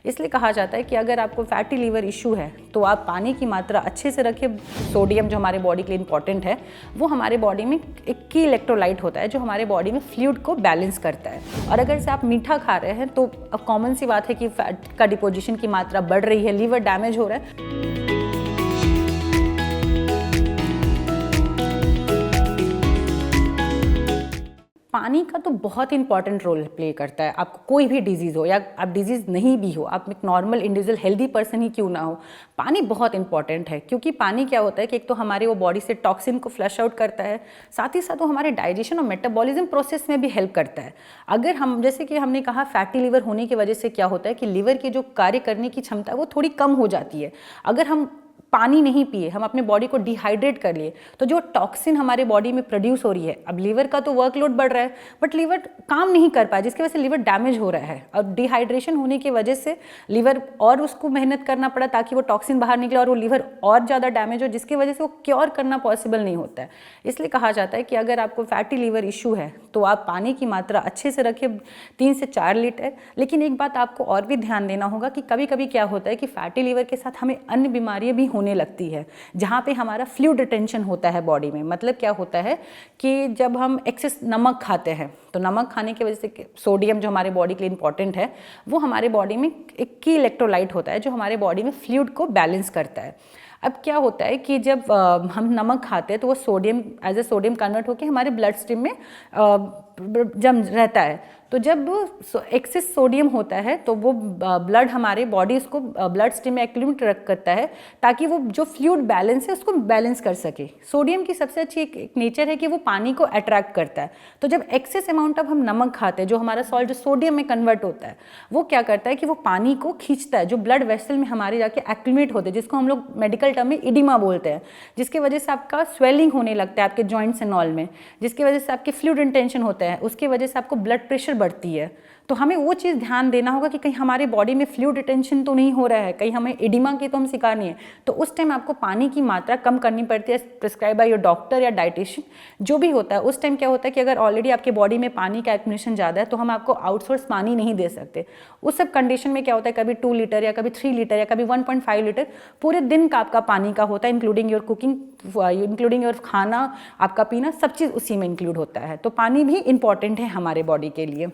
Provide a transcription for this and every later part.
इसलिए कहा जाता है कि अगर आपको फैटी लीवर इशू है तो आप पानी की मात्रा अच्छे से रखें। सोडियम जो हमारे बॉडी के लिए इंपॉर्टेंट है, वो हमारे बॉडी में एक की इलेक्ट्रोलाइट होता है जो हमारे बॉडी में फ्लूइड को बैलेंस करता है। और अगर से आप मीठा खा रहे हैं तो अब कॉमन सी बात है कि फैट का डिपोजिशन की मात्रा बढ़ रही है, लीवर डैमेज हो रहा है। पानी का तो बहुत इंपॉर्टेंट रोल प्ले करता है। आपको कोई भी डिजीज़ हो या आप डिजीज़ नहीं भी हो, आप एक नॉर्मल इंडिविजुअल हेल्दी पर्सन ही क्यों ना हो, पानी बहुत इंपॉर्टेंट है। क्योंकि पानी क्या होता है कि एक तो हमारे वो बॉडी से टॉक्सिन को फ्लश आउट करता है, साथ ही साथ वो हमारे डाइजेशन और मेटाबॉलिज्म प्रोसेस में भी हेल्प करता है। अगर हम, जैसे कि हमने कहा, फैटी लीवर होने की वजह से क्या होता है कि लीवर की जो कार्य करने की क्षमता है वो थोड़ी कम हो जाती है। अगर हम पानी नहीं पिए, हम अपने बॉडी को डिहाइड्रेट कर लिए, तो जो टॉक्सिन हमारे बॉडी में प्रोड्यूस हो रही है, अब लीवर का तो वर्कलोड बढ़ रहा है बट लीवर काम नहीं कर पाया, जिसकी वजह से लीवर डैमेज हो रहा है। और डिहाइड्रेशन होने की वजह से लीवर और उसको मेहनत करना पड़ा ताकि वो टॉक्सिन बाहर निकले और वो लीवर और ज़्यादा डैमेज हो, जिसकी वजह से वो क्योर करना पॉसिबल नहीं होता है। इसलिए कहा जाता है कि अगर आपको फैटी लीवर इशू है तो आप पानी की मात्रा अच्छे से रखें, 3 से 4 लीटर। लेकिन एक बात आपको और भी ध्यान देना होगा कि कभी कभी क्या होता है कि फैटी लीवर के साथ हमें अन्य बीमारियां भी होने लगती है, जहाँ पे हमारा फ्लूइड रिटेंशन होता है बॉडी में। मतलब क्या होता है कि जब हम एक्सेस नमक खाते हैं तो नमक खाने की वजह से सोडियम जो हमारे बॉडी के लिए इंपॉर्टेंट है, वो हमारे बॉडी में एक की इलेक्ट्रोलाइट होता है जो हमारे बॉडी में फ्लूइड को बैलेंस करता है। अब क्या होता है कि जब हम नमक खाते हैं तो वो sodium as a sodium convert होकर हमारे ब्लड स्ट्रीम में जम रहता है। तो जब एक्सेस सोडियम होता है तो वो ब्लड, हमारे बॉडी उसको ब्लड स्ट्रीम में एक्यूमुलेट करता है ताकि वो जो फ्लूइड बैलेंस है उसको बैलेंस कर सके। सोडियम की सबसे अच्छी एक नेचर है कि वो पानी को अट्रैक्ट करता है। तो जब एक्सेस अमाउंट ऑफ हम नमक खाते हैं, जो हमारा सॉल्ट जो सोडियम में कन्वर्ट होता है, वो क्या करता है कि वो पानी को खींचता है, जो ब्लड वेसल में हमारे जाके एक्यूमुलेट होते हैं, जिसको हम लोग मेडिकल टर्म में इडिमा बोलते हैं, जिसकी वजह से आपका स्वेलिंग होने लगता है आपके जॉइंट्स एंड ऑल में, जिसकी वजह से आपके फ्लूइड रिटेंशन होता है, उसकी वजह से आपको ब्लड प्रेशर बढ़ती है। तो हमें वो चीज़ ध्यान देना होगा कि कहीं हमारे बॉडी में फ्लूइड रिटेंशन तो नहीं हो रहा है, कहीं हमें एडिमा की तो हम शिकार नहीं है। तो उस टाइम आपको पानी की मात्रा कम करनी पड़ती है, प्रिस्क्राइब बाय योर डॉक्टर या डाइटिशियन जो भी होता है। उस टाइम क्या होता है कि अगर ऑलरेडी आपके बॉडी में पानी का एक्यूमुलेशन ज़्यादा है तो हम आपको आउटसोर्स पानी नहीं दे सकते। उस सब कंडीशन में क्या होता है, कभी 2 लीटर या कभी 3 लीटर या कभी 1.5 लीटर पूरे दिन का आपका पानी का होता है, including your cooking, including your खाना, आपका पीना, सब चीज़ उसी में इंक्लूड होता है। तो पानी भी इंपॉर्टेंट है हमारे बॉडी के लिए।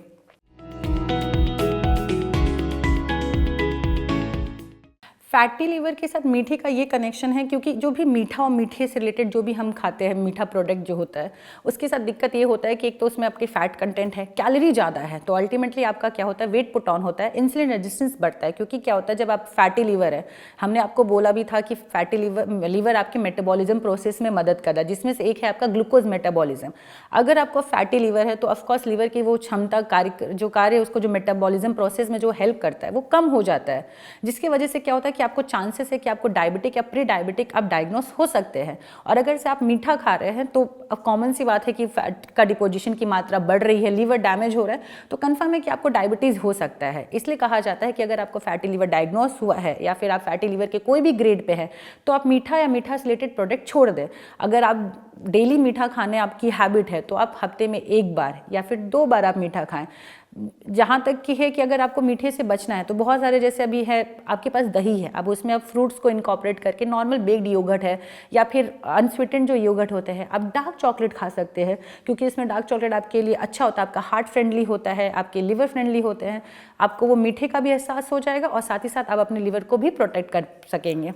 फैटी लीवर के साथ मीठे का ये कनेक्शन है क्योंकि जो भी मीठा और मीठे से रिलेटेड जो भी हम खाते हैं, मीठा प्रोडक्ट जो होता है, उसके साथ दिक्कत ये होता है कि एक तो उसमें आपके फैट कंटेंट है, कैलोरी ज़्यादा है, तो अल्टीमेटली आपका क्या होता है, वेट पुट ऑन होता है, इंसुलिन रेजिस्टेंस बढ़ता है। क्योंकि क्या होता है, जब आप फैटी लीवर है, हमने आपको बोला भी था कि फैटी लीवर आपके मेटाबॉलिज्म प्रोसेस में मदद करता है, जिसमें से एक है आपका ग्लूकोज मेटाबॉलिज्म। अगर आपको फैटी लीवर है तो ऑफकोर्स लीवर की वो क्षमता, कार्य उसको जो मेटाबॉलिज्म प्रोसेस में जो हेल्प करता है वो कम हो जाता है, जिसकी वजह से क्या होता है कि आपको चांसेस है कि आपको डायबिटिक या प्री डायबिटिक आप डायग्नोस हो सकते हैं। और अगर से आप मीठा खा रहे हैं तो अब कॉमन सी बात है कि फैट का डिपोजिशन की मात्रा बढ़ रही है, लीवर डैमेज हो रहा है, तो कंफर्म है कि आपको डायबिटीज़ हो सकता है। इसलिए कहा जाता है कि अगर आपको फैटी लीवर डायग्नोस हुआ है या फिर आप फैटी लीवर के कोई भी ग्रेड पे है तो आप मीठा या मीठा से रिलेटेड प्रोडक्ट छोड़ दें। अगर आप डेली मीठा खाने आपकी हैबिट है तो आप हफ्ते में 1 बार या फिर 2 बार आप मीठा खाएं। जहाँ तक कि है कि अगर आपको मीठे से बचना है तो बहुत सारे, जैसे अभी है आपके पास दही है, अब उसमें आप फ्रूट्स को इनकॉर्पोरेट करके नॉर्मल बेक्ड योगर्ट है या फिर अनस्वीटेंड जो योगर्ट होते हैं, आप डार्क चॉकलेट खा सकते हैं क्योंकि इसमें डार्क चॉकलेट आपके लिए अच्छा होता है, आपका हार्ट फ्रेंडली होता है, आपके लिवर फ्रेंडली होते हैं, आपको वो मीठे का भी एहसास हो जाएगा और साथ ही साथ आप अपने लिवर को भी प्रोटेक्ट कर सकेंगे।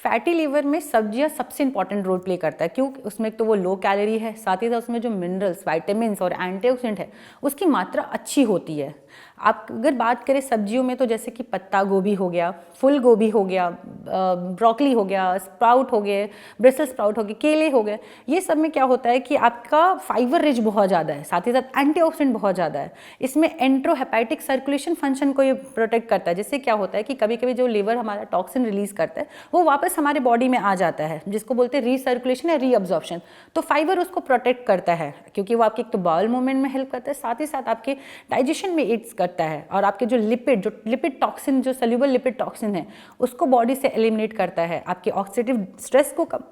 फैटी लीवर में सब्जियां सबसे इंपॉर्टेंट रोल प्ले करता है। क्यों? उसमें तो वो लो कैलोरी है, साथ ही साथ उसमें जो मिनरल्स, विटामिन्स और एंटीऑक्सीडेंट है उसकी मात्रा अच्छी होती है। आप अगर बात करें सब्जियों में तो जैसे कि पत्ता गोभी हो गया, फूल गोभी हो गया, ब्रोकली हो गया, स्प्राउट हो गए, ब्रसेल्स स्प्राउट हो गए, केले हो गए, ये सब में क्या होता है कि आपका फाइबर रिच बहुत ज़्यादा है, साथ ही साथ एंटीऑक्सीडेंट बहुत ज़्यादा है। इसमें एंट्रोहेपेटिक सर्कुलेशन फंक्शन को ये प्रोटेक्ट करता है, जिससे क्या होता है कि कभी कभी जो लिवर हमारा टॉक्सिन रिलीज करता है वो वापस हमारे बॉडी में आ जाता है, जिसको बोलते हैं रीसर्कुलेशन या रीअब्जॉर्प्शन। तो फाइबर उसको प्रोटेक्ट करता है क्योंकि वो आपके एक तो बाउल मूवमेंट में हेल्प करता है, साथ ही साथ आपके डाइजेशन में एड्स करता है और आपके जो लिपिड टॉक्सिन, जो सल्यूबल लिपिड टॉक्सिन है उसको बॉडी से एलिमिनेट करता है, आपके ऑक्सीडेटिव स्ट्रेस को कम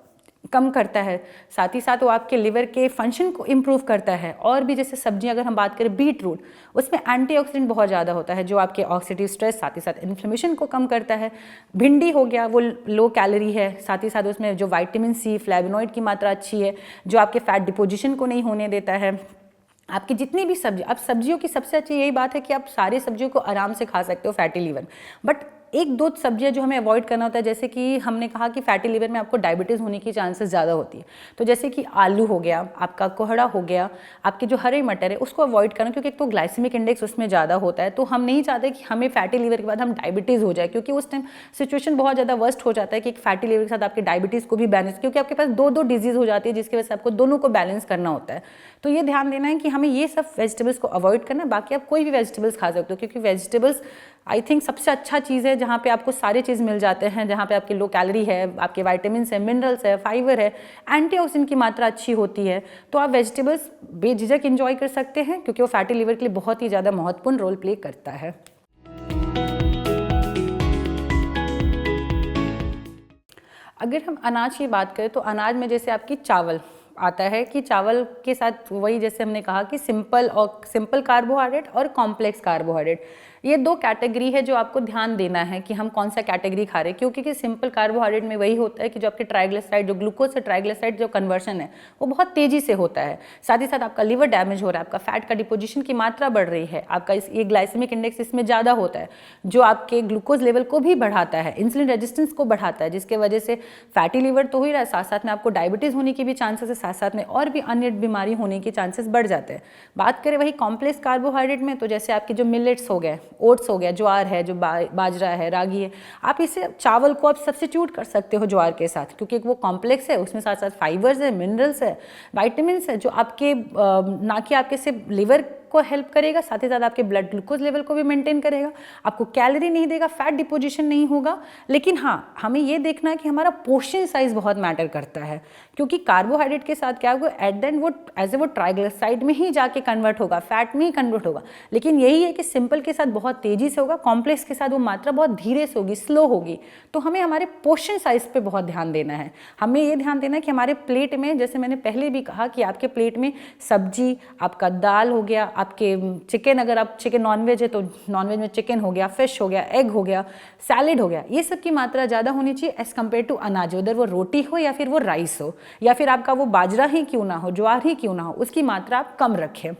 कम करता है, साथ ही साथ वो आपके लिवर के फंक्शन को इम्प्रूव करता है। और भी जैसे सब्जियां अगर हम बात करें बीट रूट, उसमें एंटीऑक्सीडेंट बहुत ज़्यादा होता है जो आपके ऑक्सीडेटिव स्ट्रेस साथ ही साथ इन्फ्लेमेशन को कम करता है। भिंडी हो गया, वो लो कैलोरी है, साथ ही साथ उसमें जो विटामिन सी, फ्लेवोनॉइड की मात्रा अच्छी है जो आपके फैट डिपोजिशन को नहीं होने देता है। आपकी जितनी भी सब्जी, अब सब्जियों की सबसे अच्छी यही बात है कि आप सारी सब्जियों को आराम से खा सकते हो फैटी लिवर, बट एक दो सब्जियां जो हमें अवॉइड करना होता है, जैसे कि हमने कहा कि फैटी लिवर में आपको डायबिटीज़ होने की चांसेस ज़्यादा होती है। तो जैसे कि आलू हो गया, आपका कोहड़ा हो गया, आपके जो हरे मटर है उसको अवॉइड करना, क्योंकि एक तो ग्लाइसेमिक इंडेक्स उसमें ज़्यादा होता है। तो हम नहीं चाहते कि हमें फैटी लिवर के बाद हम डायबिटीज़ हो जाए, क्योंकि उस टाइम सिचुएशन बहुत ज़्यादा वर्स्ट हो जाता है कि फैटी लिवर के साथ आपके डायबिटीज़ को भी बैलेंस, क्योंकि आपके पास दो डिजीज़ हो जाती है जिसकी वजह से आपको दोनों को बैलेंस करना होता है। तो ये ध्यान देना है कि हमें ये सब वेजिटेबल्स को अवॉइड करना है। बाकी आप कोई भी वेजिटेबल्स खा सकते हो, क्योंकि वेजिटेबल्स आई थिंक सबसे अच्छा चीज़ है जहाँ पे आपको सारे चीज़ मिल जाते हैं, जहाँ पे आपकी लो कैलोरी है, आपके विटामिन्स है, मिनरल्स है, फाइबर है, एंटीऑक्सीडेंट की मात्रा अच्छी होती है। तो आप वेजिटेबल्स बेझिझक इंजॉय कर सकते हैं, क्योंकि वो फैटी लिवर के लिए बहुत ही ज़्यादा महत्वपूर्ण रोल प्ले करता है। अगर हम अनाज की बात करें तो अनाज में जैसे आपकी चावल आता है, कि चावल के साथ वही जैसे हमने कहा कि सिंपल कार्बोहाइड्रेट और कॉम्प्लेक्स कार्बोहाइड्रेट, ये दो कैटेगरी है जो आपको ध्यान देना है कि हम कौन सा कैटेगरी खा रहे हैं। क्योंकि सिंपल कार्बोहाइड्रेट में वही होता है कि जो आपके ट्राइग्लिसराइड, जो ग्लूकोज से ट्राइग्लिसराइड जो कन्वर्शन है वो बहुत तेजी से होता है, साथ ही साथ आपका लिवर डैमेज हो रहा है, आपका फैट का डिपोजिशन की मात्रा बढ़ रही है, आपका ये ग्लाइसेमिक इंडेक्स इसमें ज़्यादा होता है जो आपके ग्लूकोज लेवल को भी बढ़ाता है, इंसुलिन रेजिस्टेंस को बढ़ाता है, जिसके वजह से फैटी लिवर तो हो ही रहा है, साथ साथ में आपको डायबिटीज़ होने की भी चांसेस है, साथ साथ में और भी अन्य बीमारी होने की चांसेस बढ़ जाते हैं। बात करें वही कॉम्प्लेक्स कार्बोहाइड्रेट में, तो जैसे आपके जो मिलेट्स हो गए, ओट्स हो गया, ज्वार है, जो बाजरा है, रागी है, आप इसे चावल को आप सब्स्टिट्यूट कर सकते हो ज्वार के साथ, क्योंकि वो कॉम्प्लेक्स है, उसमें साथ साथ फाइबर्स है, मिनरल्स है, विटामिन्स है, जो आपके ना कि आपके सिर्फ लिवर को हेल्प करेगा, साथ ही साथ आपके ब्लड ग्लूकोज लेवल को भी मेंटेन करेगा, आपको कैलोरी नहीं देगा, फैट डिपोजिशन नहीं होगा। लेकिन हाँ, हमें ये देखना है कि हमारा पोर्शन साइज बहुत मैटर करता है, क्योंकि कार्बोहाइड्रेट के साथ क्या होगा, एट द एंड वो एज ए वो ट्राइग्लिसराइड में ही जाके कन्वर्ट होगा, फैट में ही कन्वर्ट होगा। लेकिन यही है कि सिंपल के साथ बहुत तेजी से होगा, कॉम्प्लेक्स के साथ वो मात्रा बहुत धीरे से होगी, स्लो होगी। तो हमें हमारे पोर्शन साइज पे बहुत ध्यान देना है। हमें ये ध्यान देना है कि हमारे प्लेट में, जैसे मैंने पहले भी कहा कि आपके प्लेट में सब्जी, आपका दाल हो गया, आपके चिकन, अगर आप चिकन नॉनवेज है तो नॉनवेज में चिकन हो गया, फिश हो गया, एग हो गया, सैलेड हो गया, ये सब की मात्रा ज़्यादा होनी चाहिए एज़ कम्पेयर टू अनाज, उधर वो रोटी हो या फिर वो राइस हो या फिर आपका वो बाजरा ही क्यों ना हो, ज्वार ही क्यों ना हो, उसकी मात्रा आप कम रखें।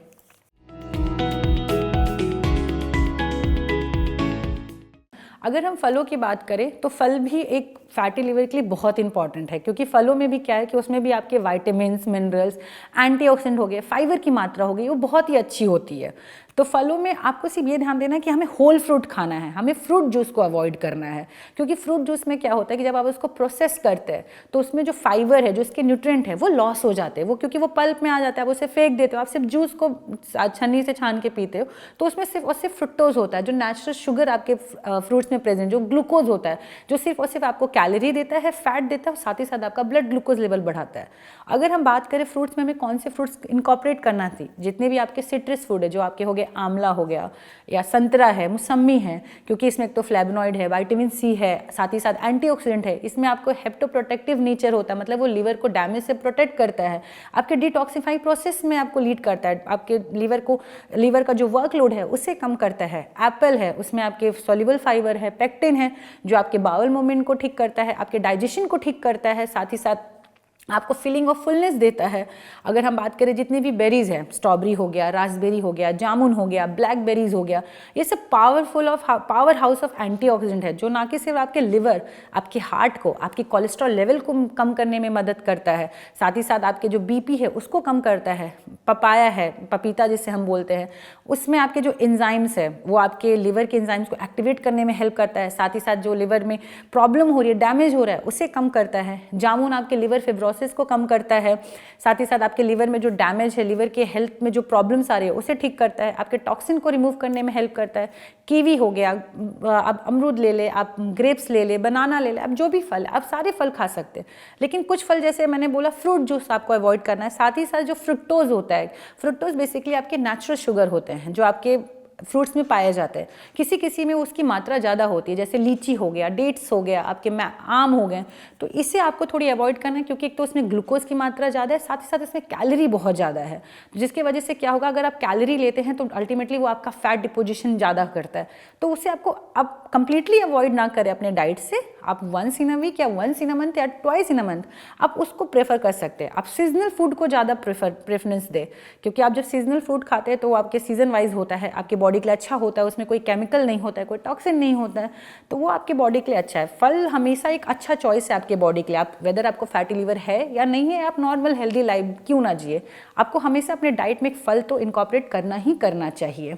अगर हम फलों की बात करें तो फल भी एक फैटी लिवर के लिए बहुत इंपॉर्टेंट है, क्योंकि फलों में भी क्या है कि उसमें भी आपके विटामिन्स, मिनरल्स, एंटीऑक्सीडेंट हो गए, फाइबर की मात्रा हो गई, वो बहुत ही अच्छी होती है। तो फलों में आपको सिर्फ ये ध्यान देना है कि हमें होल फ्रूट खाना है, हमें फ्रूट जूस को अवॉइड करना है, क्योंकि फ्रूट जूस में क्या होता है कि जब आप उसको प्रोसेस करते हैं तो उसमें जो फाइबर है, जो उसके न्यूट्रिएंट है, वो लॉस हो जाते हैं, वो क्योंकि वो पल्प में आ जाता है, आप उसे फेंक देते हो, आप सिर्फ जूस को छन्नी से छान के पीते हो, तो उसमें सिर्फ और सिर्फ फ्रुक्टोज होता है, जो नेचुरल शुगर आपके फ्रूट्स में प्रेजेंट, जो ग्लूकोज होता है, जो सिर्फ और सिर्फ आपको कैलोरी देता है, फैट देता है, और साथ ही साथ आपका ब्लड ग्लूकोज लेवल बढ़ाता है। अगर हम बात करें फ्रूट्स में हमें कौन से फ्रूट्स इनकॉर्पोरेट करना चाहिए, जितने भी आपके सिट्रस फूड है, जो आपके हो गए आंवला हो गया या संतरा है, मौसम्मी है, क्योंकि इसमें एक तो फ्लेवोनॉइड है, विटामिन सी है, साथ ही साथ एंटीऑक्सीडेंट है, इसमें आपको हेप्टोप्रोटेक्टिव नेचर होता है, मतलब वो लीवर को डैमेज से प्रोटेक्ट करता है, आपके डिटॉक्सिफाई प्रोसेस में आपको लीड करता है, आपके लीवर का जो वर्कलोड है उसे कम करता है। एप्पल है, उसमें आपके सॉल्युबल फाइबर है, पेक्टिन है, जो आपके बाउल मूवमेंट को ठीक करता है, आपके डाइजेशन को ठीक करता है, साथ ही साथ आपको फीलिंग ऑफ फुलनेस देता है। अगर हम बात करें जितनी भी बेरीज हैं, स्ट्रॉबेरी हो गया, रास्पबेरी हो गया, जामुन हो गया, ब्लैकबेरीज हो गया, ये सब पावर हाउस ऑफ एंटीऑक्सीडेंट है, जो ना कि सिर्फ आपके लिवर, आपके हार्ट को, आपके कोलेस्ट्रॉल लेवल को कम करने में मदद करता है, साथ ही साथ आपके जो बीपी है उसको कम करता है। पपाया है, पपीता जिसे हम बोलते हैं, उसमें आपके जो एंजाइम्स है वो आपके लिवर के एंजाइम्स को एक्टिवेट करने में हेल्प करता है, साथ ही साथ जो लिवर में प्रॉब्लम हो रही है, डैमेज हो रहा है, उसे कम करता है। जामुन आपके लिवर फिब्रोसिस को कम करता है, साथ ही साथ आपके लिवर में जो डैमेज है, लिवर के हेल्थ में जो प्रॉब्लम्स आ रही है उसे ठीक करता है, आपके टॉक्सिन को रिमूव करने में हेल्प करता है। कीवी हो गया, आप अमरूद ले ले, आप ग्रेप्स ले ले, बनाना ले ले, आप जो भी फल, आप सारे फल खा सकते हैं। लेकिन कुछ फल जैसे मैंने बोला फ्रूट जूस आपको अवॉइड करना है। साथ ही साथ जो फ्रुक्टोज होता है, फ्रुक्टोज बेसिकली आपके नेचुरल शुगर होते हैं, जो आपके फ्रूट्स में पाया जाता है। किसी किसी में उसकी मात्रा ज़्यादा होती है, जैसे लीची हो गया, डेट्स हो गया, आपके आम हो गए, तो इसे आपको थोड़ी अवॉइड करना है क्योंकि एक तो उसमें ग्लूकोज की मात्रा ज़्यादा है, साथ ही साथ इसमें कैलोरी बहुत ज़्यादा है, जिसकी वजह से क्या होगा, अगर आप कैलोरी लेते हैं तो अल्टीमेटली वो आपका फैट डिपोजिशन ज़्यादा करता है। तो उसे आपको आप कंप्लीटली अवॉइड ना करें अपने डाइट से, आप वंस इन अ वीक या वंस इन अ मंथ या ट्वाइस इन अ मंथ आप उसको प्रेफर कर सकते हैं। आप सीजनल फूड को ज़्यादा प्रेफरेंस दें, क्योंकि आप जब सीजनल फूड खाते हैं तो आपके सीजन वाइज होता है, आपकी बॉडी के लिए अच्छा होता है, उसमें कोई केमिकल नहीं होता है, कोई टॉक्सिन नहीं होता है, तो वो आपके बॉडी के लिए अच्छा है। फल हमेशा एक अच्छा चॉइस है आपके बॉडी के लिए, आप वेदर आपको फैटी लीवर है या नहीं है, आप नॉर्मल हेल्दी लाइफ क्यों ना जिए, आपको हमेशा अपने डाइट में एक फल तो इनकॉर्पोरेट करना ही करना चाहिए।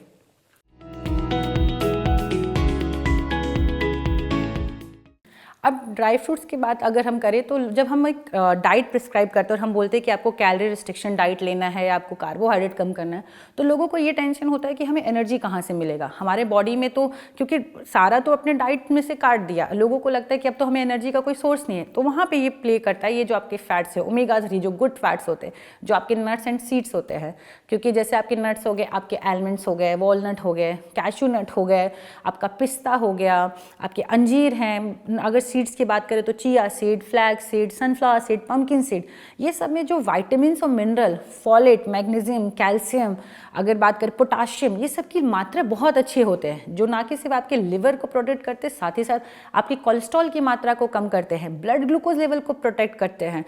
अब ड्राई फ्रूट्स की बात अगर हम करें तो जब हम एक डाइट प्रिस्क्राइब करते हैं और हम बोलते हैं कि आपको कैलोरी रिस्ट्रिक्शन डाइट लेना है, आपको कार्बोहाइड्रेट कम करना है, तो लोगों को ये टेंशन होता है कि हमें एनर्जी कहाँ से मिलेगा हमारे बॉडी में, तो क्योंकि सारा तो अपने डाइट में से काट दिया, लोगों को लगता है कि अब तो हमें एनर्जी का कोई सोर्स नहीं है, तो वहाँ पर ये प्ले करता है ये जो आपके फैट्स है, ओमेगा 3 जो गुड फैट्स होते हैं, जो आपके नट्स एंड सीड्स होते हैं, क्योंकि जैसे आपके नट्स हो गए, आपके आलमंड्स हो गए, वॉलनट हो गए, कैशू नट हो गए, आपका पिस्ता हो गया, आपके अंजीर हैं, अगर सीड्स की बात करें तो chia seed, flax seed, sunflower seed, pumpkin seed, ये सब में जो विटामिन और मिनरल, फॉलेट, मैग्नीशियम, कैल्शियम, अगर बात करें पोटाशियम, ये सब की मात्रा बहुत अच्छे होते हैं, जो ना कि सिर्फ आपके लिवर को प्रोटेक्ट करते हैं, साथ ही साथ आपकी कोलेस्ट्रॉल की मात्रा को कम करते हैं, ब्लड ग्लूकोज लेवल को प्रोटेक्ट करते हैं,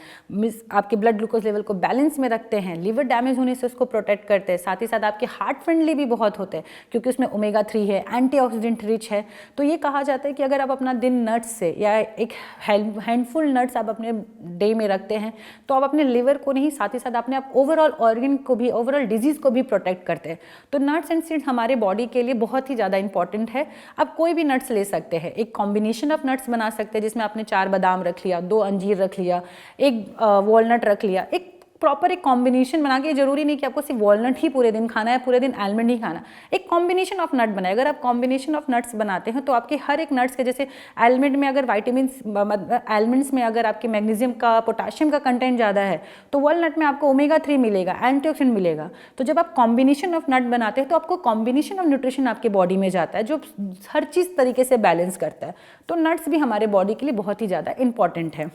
आपके ब्लड ग्लूकोज लेवल को बैलेंस में रखते हैं, लिवर डैमेज होने से उसको प्रोटेक्ट करते हैं, साथ ही साथ आपके हार्ट फ्रेंडली भी बहुत होते हैं क्योंकि उसमें ओमेगा 3 है, एंटीऑक्सीडेंट रिच है। तो ये कहा जाता है कि अगर आप अपना दिन नट्स से या एक हैंडफुल नट्स आप अपने डे में रखते हैं तो आप अपने लिवर को नहीं, साथ ही साथ अपने आप ओवरऑल ऑर्गन को भी, ओवरऑल डिजीज को भी प्रोटेक्ट करते हैं। तो नट्स एंड सीड्स हमारे बॉडी के लिए बहुत ही ज़्यादा इंपॉर्टेंट है। आप कोई भी नट्स ले सकते हैं, एक कॉम्बिनेशन ऑफ नट्स बना सकते हैं जिसमें आपने 4 बादाम रख लिया, 2 अंजीर रख लिया, एक वॉलनट रख लिया, एक प्रॉपर एक कॉम्बिनेशन बना के, जरूरी नहीं कि आपको सिर्फ वॉलनट ही पूरे दिन खाना है, पूरे दिन आलमंड ही खाना, एक कॉम्बिनेशन ऑफ नट बनाए। अगर आप कॉम्बिनेशन ऑफ नट्स बनाते हैं तो आपके हर एक नट्स के, जैसे आलमंड में अगर आलमंड्स में अगर आपके मैग्नीशियम का, पोटाशियम का कंटेंट ज़्यादा है तो वॉलनट में आपको ओमेगा 3 मिलेगा, एंटीऑक्सीडेंट मिलेगा। तो जब आप कॉम्बिनेशन ऑफ नट बनाते हैं तो आपको कॉम्बिनेशन ऑफ न्यूट्रिशन आपके बॉडी में जाता है जो हर चीज़ तरीके से बैलेंस करता है। तो नट्स भी हमारे बॉडी के लिए बहुत ही ज़्यादा इंपॉर्टेंट है।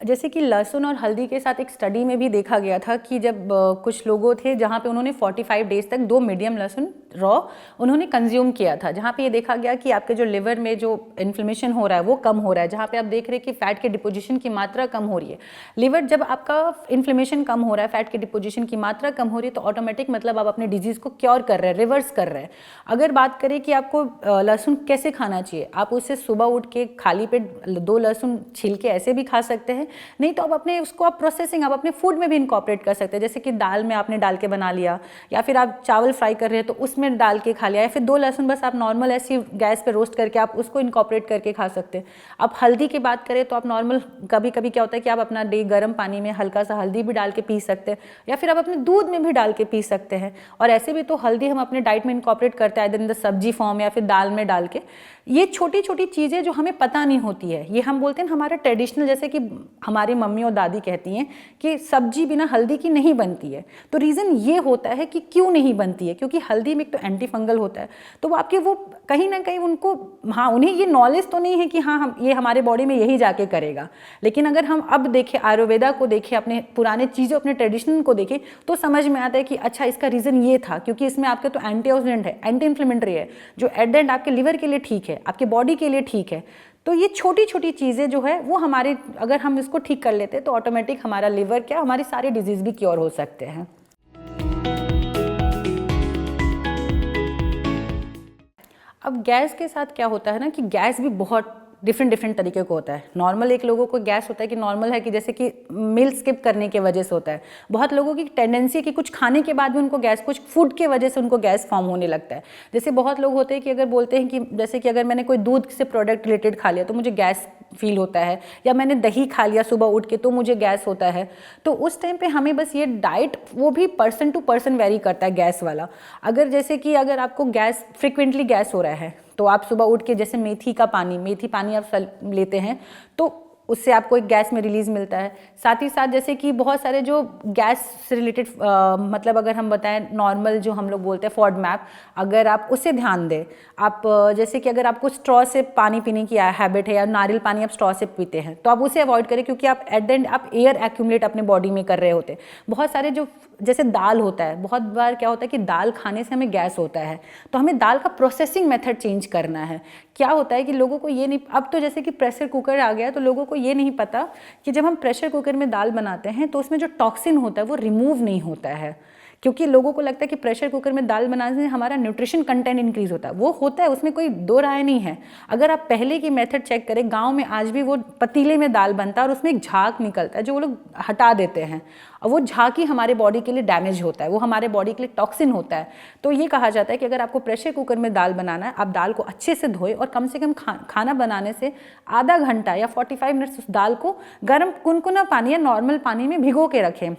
जैसे कि लहसुन और हल्दी के साथ एक स्टडी में भी देखा गया था कि जब कुछ लोगों थे जहाँ पे उन्होंने 45 डेज तक 2 मीडियम लहसुन रॉ उन्होंने कंज्यूम किया था, जहाँ पे ये देखा गया कि आपके जो लिवर में जो इन्फ्लेमेशन हो रहा है वो कम हो रहा है, जहाँ पे आप देख रहे हैं कि फैट के डिपोजिशन की मात्रा कम हो रही है। लिवर जब आपका इन्फ्लेमेशन कम हो रहा है, फैट के डिपोजिशन की मात्रा कम हो रही है, तो ऑटोमेटिक मतलब आप अपने डिजीज़ को क्योर कर रहे हैं, रिवर्स कर रहे हैं। अगर बात करें कि आपको लहसुन कैसे खाना चाहिए, आप उसे सुबह उठ के खाली पेट 2 लहसुन छील के ऐसे भी खा सकते हैं, नहीं तो आप अपने उसको आप प्रोसेसिंग आप अपने फूड में भी इनकॉर्पोरेट कर सकते हैं। जैसे कि दाल में आपने डाल के बना लिया, या फिर आप चावल फ्राई कर रहे हैं तो उसमें डाल के खा लिया, या फिर 2 लहसुन बस आप नॉर्मल ऐसी गैस पे रोस्ट करके आप उसको इनकॉर्पोरेट करके खा सकते हैं। आप हल्दी की बात करें तो आप नॉर्मल कभी कभी क्या होता है कि आप अपना गर्म पानी में हल्का सा हल्दी भी डाल के पी सकते हैं, या फिर आप अपने दूध में भी डाल के पी सकते हैं। और ऐसे भी तो हल्दी हम अपने डाइट में इनकॉर्पोरेट करते हैं इन द सब्जी फॉर्म या फिर दाल में डाल के। ये छोटी छोटी चीज़ें जो हमें पता नहीं होती है, ये हम बोलते हैं हमारा ट्रेडिशनल, जैसे कि हमारी मम्मी और दादी कहती हैं कि सब्जी बिना हल्दी की नहीं बनती है। तो रीज़न ये होता है कि क्यों नहीं बनती है, क्योंकि हल्दी में एक तो एंटी फंगल होता है, तो वो आपके वो कहीं ना कहीं उनको, हाँ उन्हें ये नॉलेज तो नहीं है कि हाँ हम ये हमारे बॉडी में यही जाके करेगा। लेकिन अगर हम अब देखें, आयुर्वेदा को देखें, अपने पुराने चीज़ों, अपने ट्रेडिशनल को देखें, तो समझ में आता है कि अच्छा इसका रीज़न ये था, क्योंकि इसमें आपके तो एंटीऑक्सीडेंट है, एंटी इन्फ्लेमेटरी है, जो एट द एंड आपके लिवर के लिए ठीक है, आपके बॉडी के लिए ठीक है। तो ये छोटी छोटी चीज़ें जो है वो हमारे, अगर हम इसको ठीक कर लेते हैं तो ऑटोमेटिक हमारा लिवर क्या, हमारी सारी डिजीज़ भी क्योर हो सकते हैं। अब गैस के साथ क्या होता है ना कि गैस भी बहुत डिफरेंट तरीके का होता है। नॉर्मल एक लोगों को गैस होता है कि नॉर्मल है कि जैसे कि मील स्किप करने की वजह से होता है। बहुत लोगों की टेंडेंसी है कि कुछ खाने के बाद भी उनको गैस, कुछ फूड के वजह से उनको गैस फॉर्म होने लगता है। जैसे बहुत लोग होते हैं कि अगर बोलते हैं कि जैसे कि अगर मैंने कोई दूध से प्रोडक्ट रिलेटेड खा लिया तो मुझे गैस फील होता है, या मैंने दही खा लिया सुबह उठ के तो मुझे गैस होता है। तो उस टाइम पे हमें बस ये डाइट, वो भी पर्सन टू पर्सन वेरी करता है गैस वाला। अगर जैसे कि अगर आपको गैस, फ्रिक्वेंटली गैस हो रहा है, तो आप सुबह उठ के जैसे मेथी पानी आप लेते हैं तो उससे आपको एक गैस में रिलीज मिलता है। साथ ही साथ जैसे कि बहुत सारे जो गैस से रिलेटेड मतलब अगर हम बताएं नॉर्मल जो हम लोग बोलते हैं फॉडमैप, अगर आप उससे ध्यान दें, आप जैसे कि अगर आपको स्ट्रॉ से पानी पीने की हैबिट है या नारियल पानी आप स्ट्रॉ से पीते हैं तो आप उसे अवॉइड करें, क्योंकि आप एट द एंड आप एयर एक्यूमुलेट अपने बॉडी में कर रहे होते हैं। बहुत सारे जो जैसे दाल होता है, बहुत बार क्या होता है कि दाल खाने से हमें गैस होता है, तो हमें दाल का प्रोसेसिंग मेथड चेंज करना है। क्या होता है कि लोगों को ये नहीं, अब तो जैसे कि प्रेशर कुकर आ गया तो लोगों को ये नहीं पता कि जब हम प्रेशर कुकर में दाल बनाते हैं तो उसमें जो टॉक्सिन होता है वो रिमूव नहीं होता है, क्योंकि लोगों को लगता है कि प्रेशर कुकर में दाल बनाने से हमारा न्यूट्रिशन कंटेंट इंक्रीज होता है। वो होता है, उसमें कोई दो राय नहीं है। अगर आप पहले की मेथड चेक करें, गांव में आज भी वो पतीले में दाल बनता है और उसमें एक झाग निकलता है जो वो लोग हटा देते हैं, और वो झाग ही हमारे बॉडी के लिए डैमेज होता है, वो हमारे बॉडी के लिए टॉक्सिन होता है। तो ये कहा जाता है कि अगर आपको प्रेशर कुकर में दाल बनाना है, आप दाल को अच्छे से धोएं और कम से कम खाना बनाने से आधा घंटा या 45 मिनट्स उस दाल को गर्म कुनकुना पानी या नॉर्मल पानी में भिगो के रखें।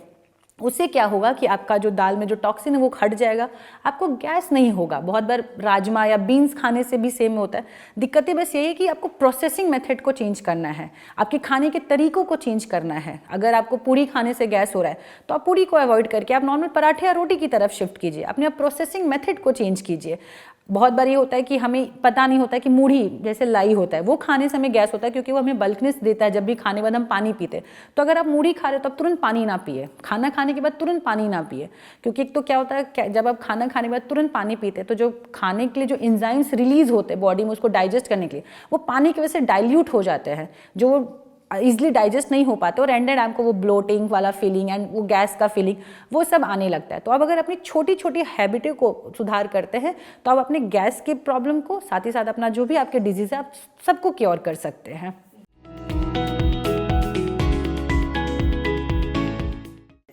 उससे क्या होगा कि आपका जो दाल में जो टॉक्सिन है वो हट जाएगा, आपको गैस नहीं होगा। बहुत बार राजमा या बीन्स खाने से भी सेम होता है। दिक्कतें बस यही है कि आपको प्रोसेसिंग मेथड को चेंज करना है, आपके खाने के तरीकों को चेंज करना है। अगर आपको पूरी खाने से गैस हो रहा है तो आप पूरी को अवॉइड करके आप नॉर्मल पराठे या रोटी की तरफ शिफ्ट कीजिए, अपने प्रोसेसिंग मेथड को चेंज कीजिए। बहुत बार ये होता है कि हमें पता नहीं होता है कि मूढ़ी जैसे लाई होता है वो खाने से हमें गैस होता है, क्योंकि वो हमें बल्कनेस देता है जब भी खाने के बाद हम पानी पीते। तो अगर आप मूढ़ी खा रहे हो तो आप तुरंत पानी ना पिए, खाना खाने के बाद तुरंत पानी ना पिए, क्योंकि एक तो क्या होता है जब आप खाना खाने के बाद तुरंत पानी पीते तो जो खाने के लिए जो एंजाइम्स रिलीज होते हैं बॉडी में उसको डाइजेस्ट करने के लिए, वो पानी की वजह से डाइल्यूट हो जाते हैं, जो ईजिली डाइजेस्ट नहीं हो पाते और एंडेड आपको वो ब्लोटिंग वाला फीलिंग एंड वो गैस का फीलिंग वो सब आने लगता है। तो अब अगर अपनी छोटी छोटी हैबिटों को सुधार करते हैं तो आप अपने गैस के प्रॉब्लम को, साथ ही साथ अपना जो भी आपके डिजीज़ है, आप सबको क्योर कर सकते हैं।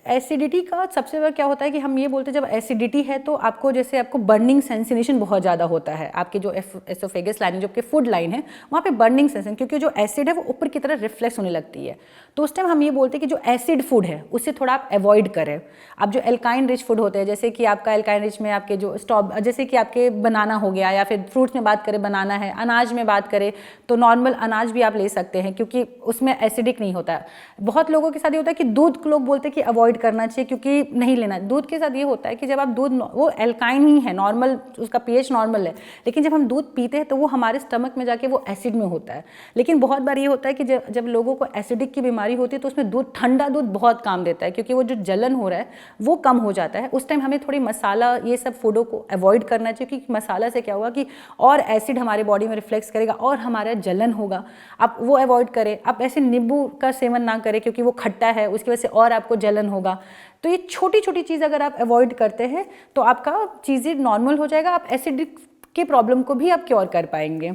एसिडिटी का सबसे बड़ा क्या होता है कि हम ये बोलते हैं जब एसिडिटी है तो आपको जैसे आपको बर्निंग सेंसेशन बहुत ज़्यादा होता है, आपके जो एसोफेगस लाइन जो आपके फूड लाइन है वहाँ पे बर्निंग सेंसेशन, क्योंकि जो एसिड है वो ऊपर की तरफ रिफ्लेक्स होने लगती है। तो उस टाइम हम ये बोलते हैं कि जो एसिड फूड है उससे थोड़ा आप अवॉइड करें। आप जो एल्काइन रिच फूड होते हैं, जैसे कि आपका एल्काइन रिच में आपके जो जैसे कि आपके बनाना हो गया, या फिर फ्रूट्स में बात करें बनाना है, अनाज में बात करें तो नॉर्मल अनाज भी आप ले सकते हैं क्योंकि उसमें एसिडिक नहीं होता है। बहुत लोगों के साथ ये होता है कि दूध लोग बोलते हैं कि अवॉइड करना चाहिए क्योंकि नहीं लेना। दूध के साथ ये होता है कि जब आप दूध, वो एल्काइन ही है, नॉर्मल उसका पीएच नॉर्मल है, लेकिन जब हम दूध पीते हैं तो वो हमारे स्टमक में जाके वो एसिड में होता है। लेकिन बहुत बार ये होता है कि जब लोगों को एसिडिक की बीमारी होती है तो उसमें दूध, ठंडा दूध बहुत काम देता है, क्योंकि वो जो जलन हो रहा है वो कम हो जाता है। उस टाइम हमें थोड़ी मसाला ये सब फूडों को अवॉइड करना चाहिए, क्योंकि मसाला से क्या होगा कि और एसिड हमारे बॉडी में रिफ्लेक्स करेगा और हमारा जलन होगा। आप वो अवॉइड करें। आप ऐसे नींबू का सेवन ना करें क्योंकि वो खट्टा है, उसकी वजह से और आपको जलन होगा। तो ये छोटी छोटी चीज़ अगर आप अवॉइड करते हैं तो आपका चीज़ें नॉर्मल हो जाएगा, आप एसिडिक के प्रॉब्लम को भी आप क्योर कर पाएंगे।